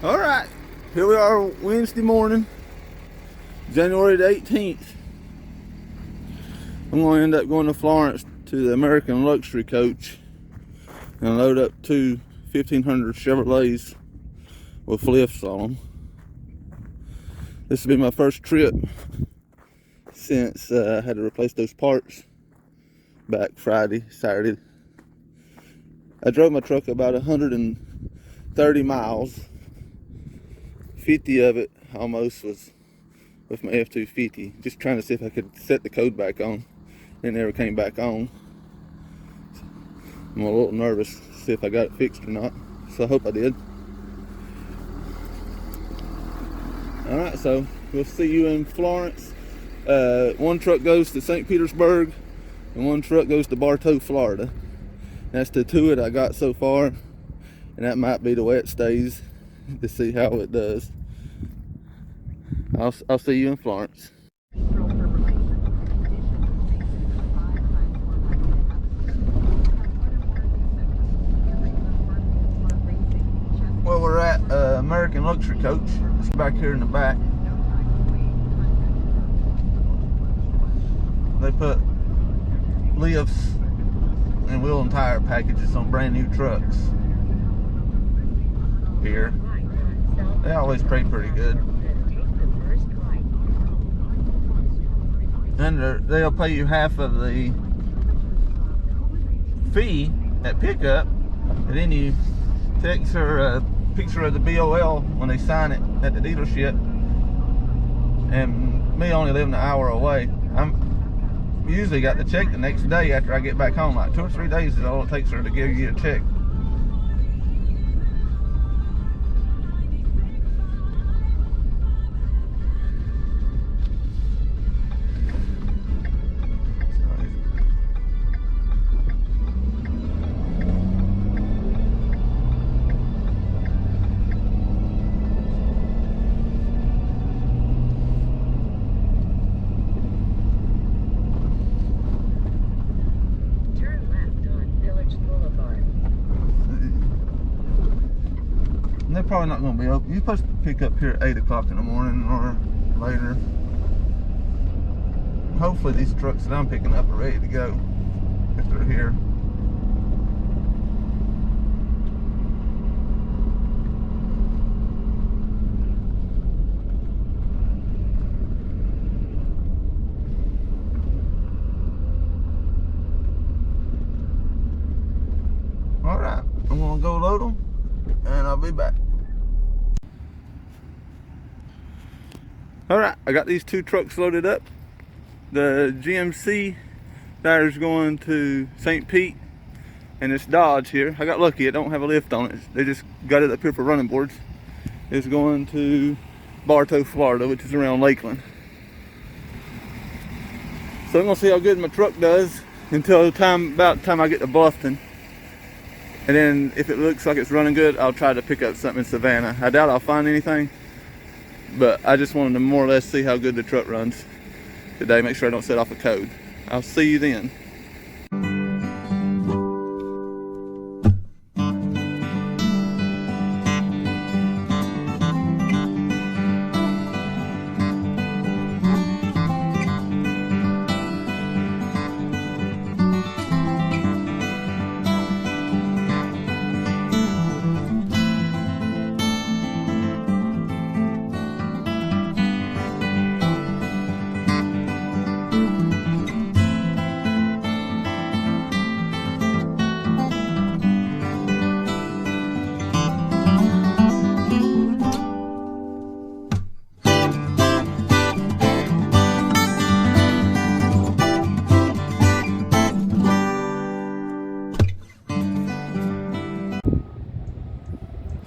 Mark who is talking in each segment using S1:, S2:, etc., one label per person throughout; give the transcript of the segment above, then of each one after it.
S1: All right, here we are Wednesday morning, January the 18th. I'm going to end up going to Florence to the American Luxury Coach and load up two 1500 Chevrolets with lifts on them. This will be my first trip since I had to replace those parts back Saturday. I drove my truck about 130 miles. 50 of it almost was with my F-250, just trying to see if I could set the code back on. It never came back on. I'm a little nervous to see if I got it fixed or not, so I hope I did. Alright, so we'll see you in Florence. One truck goes to St. Petersburg and one truck goes to Bartow, Florida. That's the two that I got so far, and that might be the way it stays to see how it does. I'll see you in Florence. Well, we're at American Luxury Coach. It's back here in the back. They put lifts and wheel and tire packages on brand new trucks here. They always pay pretty good. And they'll pay you half of the fee at pickup, and then you text her a picture of the BOL when they sign it at the dealership. And me only living an hour away, I'm usually got the check the next day after I get back home. Like 2 or 3 days is all it takes her to give you a check. And they're probably not going to be open. You're supposed to pick up here at 8 o'clock in the morning or later. Hopefully these trucks that I'm picking up are ready to go if they're here. Alright, I'm going to go load them and I'll be back. Alright, I got these two trucks loaded up. The GMC that is going to St. Pete, and this Dodge here, I got lucky, it don't have a lift on it. They just got it up here for running boards. It's going to Bartow, Florida, which is around Lakeland. So I'm gonna see how good my truck does until about the time I get to Bluffton. And then if it looks like it's running good, I'll try to pick up something in Savannah. I doubt I'll find anything, but I just wanted to more or less see how good the truck runs today. Make sure I don't set off a code. I'll see you then.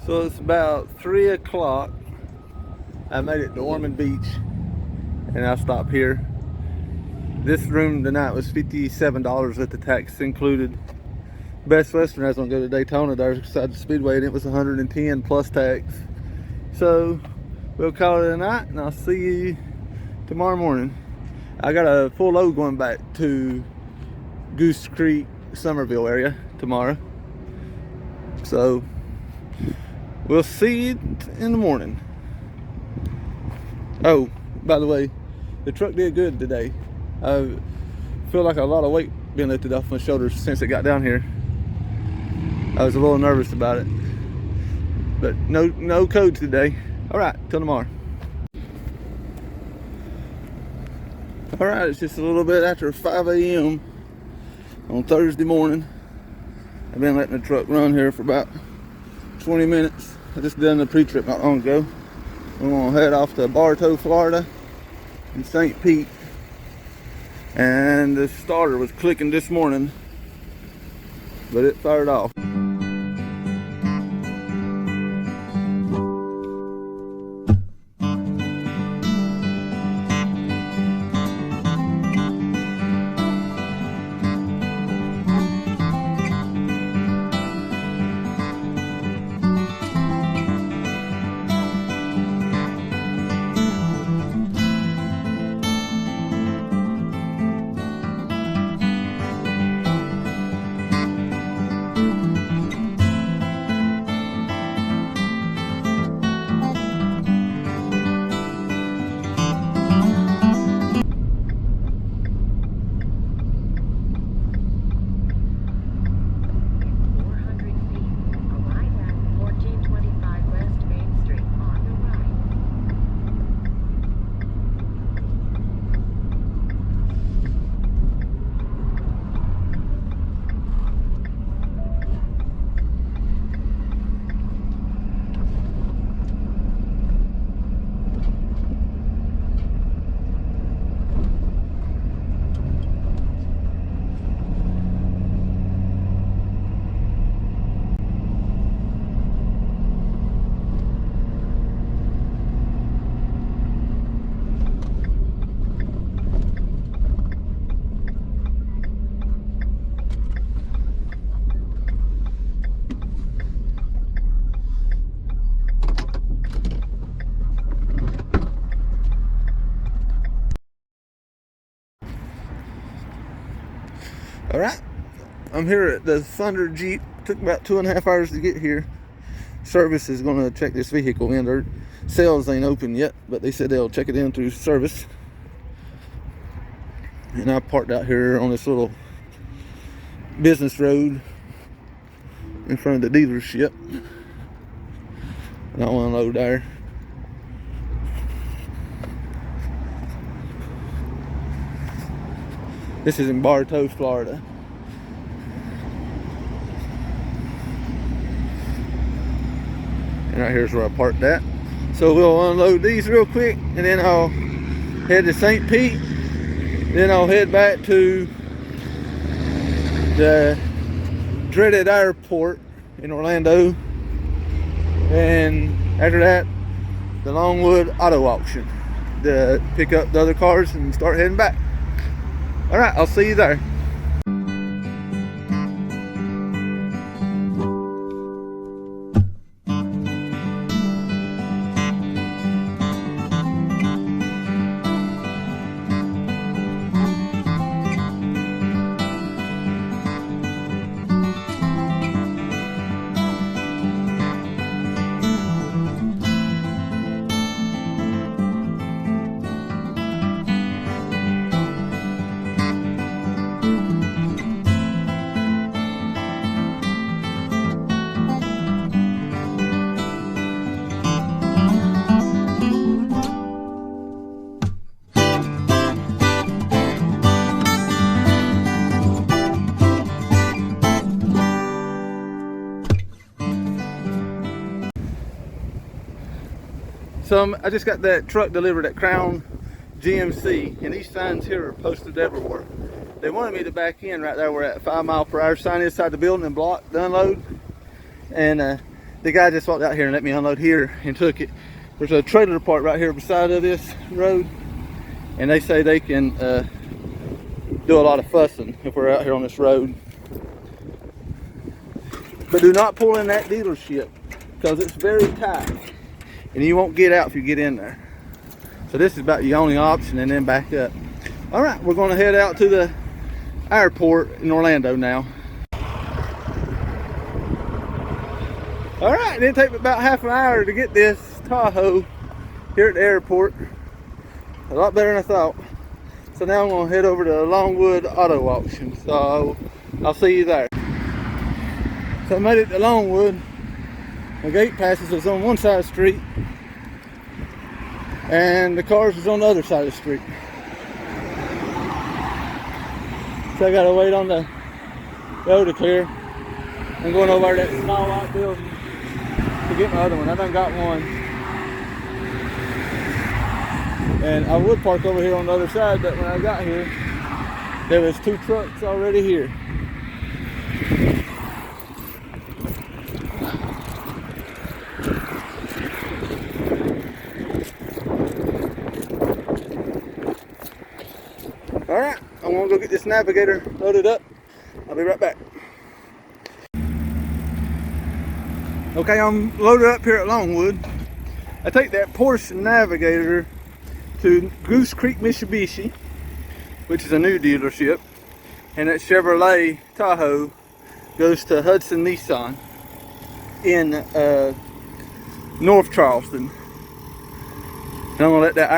S1: So it's about 3 o'clock. I made it to Ormond Beach and I'll stop here. This room tonight was $57 with the tax included. Best Western, I was gonna go to Daytona there beside the Speedway, and it was 110 plus tax. So we'll call it a night and I'll see you tomorrow morning. I got a full load going back to Goose Creek, Somerville area tomorrow. So We'll see you in the morning. Oh, by the way, the truck did good today. I feel like a lot of weight being lifted off my shoulders since it got down here. I was a little nervous about it, but no codes today. All right, till tomorrow. All right, it's just a little bit after 5 a.m. on Thursday morning. I've been letting the truck run here for about 20 minutes. I just done the pre-trip not long ago. We're gonna head off to Bartow, Florida, in St. Pete. And the starter was clicking this morning, but it fired off. All right, I'm here at the Thunder Jeep. Took about 2.5 hours to get here. Service is going to check this vehicle in. Their sales ain't open yet, but they said they'll check it in through service. And I parked out here on this little business road in front of the dealership. And I'll unload there. This is in Bartow, Florida. And right here's where I parked at. So we'll unload these real quick, and then I'll head to St. Pete. Then I'll head back to the dreaded airport in Orlando. And after that, the Longwood auto auction to pick up the other cars and start heading back. All right, I'll see you there. So I just got that truck delivered at Crown GMC, and these signs here are posted everywhere. They wanted me to back in right there where that 5 mile per hour sign is inside the building and block the unload. And the guy just walked out here and let me unload here and took it. There's a trailer park right here beside of this road, and they say they can do a lot of fussing if we're out here on this road. But do not pull in that dealership because it's very tight and you won't get out if you get in there. So this is about your only option, and then back up. All right, we're going to head out to the airport in Orlando now. Alright, it didn't take me about half an hour to get this Tahoe here at the airport. A lot better than I thought. So now I'm going to head over to Longwood Auto Auction. So I'll see you there. So I made it to Longwood. The gate passes was on one side of the street, and the cars was on the other side of the street. So I gotta wait on the road to clear. I'm going over that small white building to get my other one. I done got one. And I would park over here on the other side, but when I got here, there was 2 trucks already here. Alright, I'm gonna go get this Navigator loaded up. I'll be right back. Okay, I'm loaded up here at Longwood. I take that Porsche Navigator to Goose Creek, Mitsubishi, which is a new dealership, and that Chevrolet Tahoe goes to Hudson Nissan in North Charleston. And I'm gonna let that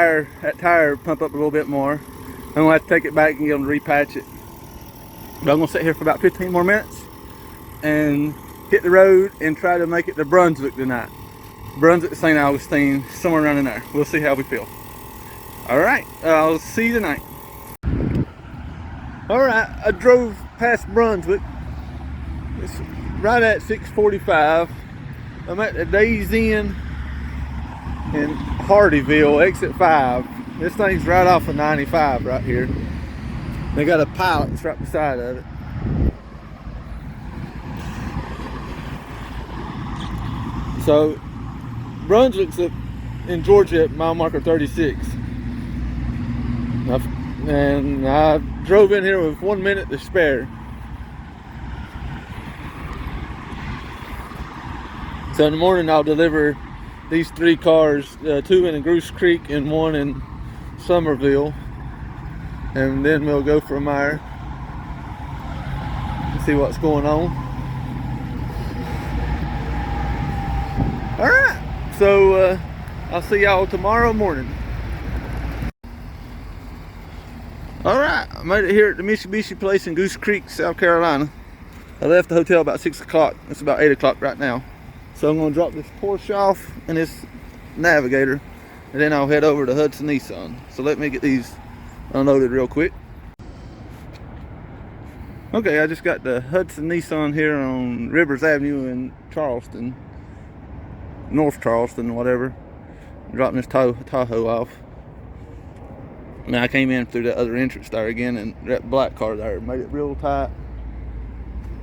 S1: tire pump up a little bit more. I'm gonna have to take it back and get them to repatch it. But I'm gonna sit here for about 15 more minutes and hit the road and try to make it to Brunswick tonight. Brunswick to St. Augustine, somewhere around in there. We'll see how we feel. Alright, I'll see you tonight. Alright, I drove past Brunswick. It's right at 6:45. I'm at the Days Inn in Hardeeville, exit 5. This thing's right off of 95 right here. They got a Pilot's right beside of it. So, Brunswick's in Georgia at mile marker 36. And I drove in here with 1 minute to spare. So in the morning I'll deliver these 3 cars, 2 in Goose Creek and 1 in Somerville. And then we'll go from there and see what's going on. Alright, so I'll see y'all tomorrow morning. Alright, I made it here at the Mitsubishi place in Goose Creek, South Carolina. I left the hotel about 6 o'clock. It's about 8 o'clock right now. So I'm going to drop this Porsche off and this Navigator, and then I'll head over to Hudson Nissan. So let me get these unloaded real quick. Okay, I just got the Hudson Nissan here on Rivers Avenue in Charleston, North Charleston, whatever. I'm dropping this Tahoe off. Now I came in through the other entrance there again, and that black car there made it real tight.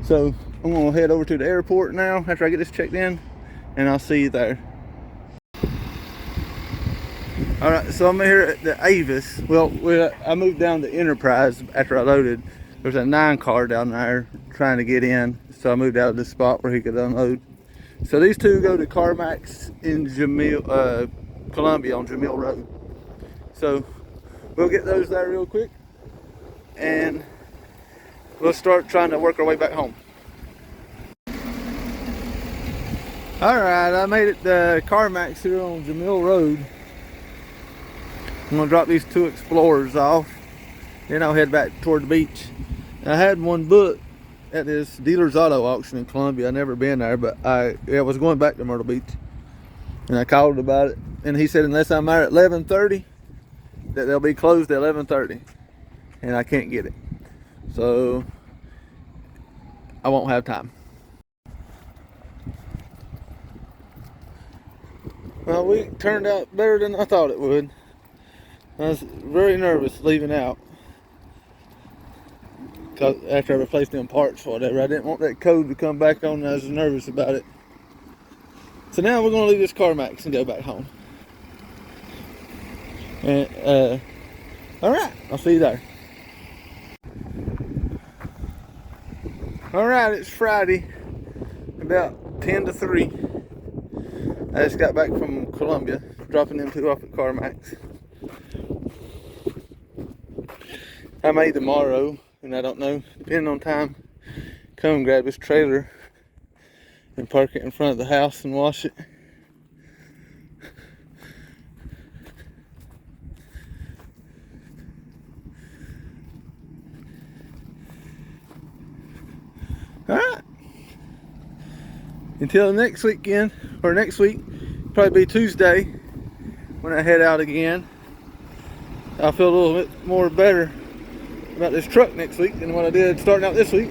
S1: So I'm gonna head over to the airport now after I get this checked in, and I'll see you there. All right, so I'm here at the Avis. Well, I moved down to Enterprise after I loaded. There's a 9 car down there trying to get in, so I moved out of the spot where he could unload. So these 2 go to CarMax in Columbia on Jamil Road. So we'll get those there real quick, and we'll start trying to work our way back home. Alright, I made it to CarMax here on Jamil Road. I'm going to drop these 2 Explorers off, then I'll head back toward the beach. I had one booked at this dealer's auto auction in Columbia. I've never been there, but I was going back to Myrtle Beach, and I called about it, and he said unless I'm there at 11:30, that they'll be closed at 11:30, and I can't get it, so I won't have time. Well, we turned out better than I thought it would. I was very nervous leaving out, cause after I replaced them parts or whatever, I didn't want that code to come back on, and I was nervous about it. So now we're going to leave this CarMax and go back home. And alright, I'll see you there. Alright, it's Friday, about 10 to 3. I just got back from Columbia, dropping them 2 off at CarMax. I may tomorrow, and I don't know, depending on time, come grab this trailer and park it in front of the house and wash it. Alright. Until next weekend, or next week, probably be Tuesday when I head out again. I'll feel a little bit more better about this truck next week than what I did starting out this week.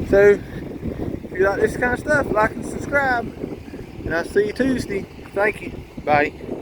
S1: So, if you like this kind of stuff, like and subscribe. And I'll see you Tuesday. Thank you. Bye.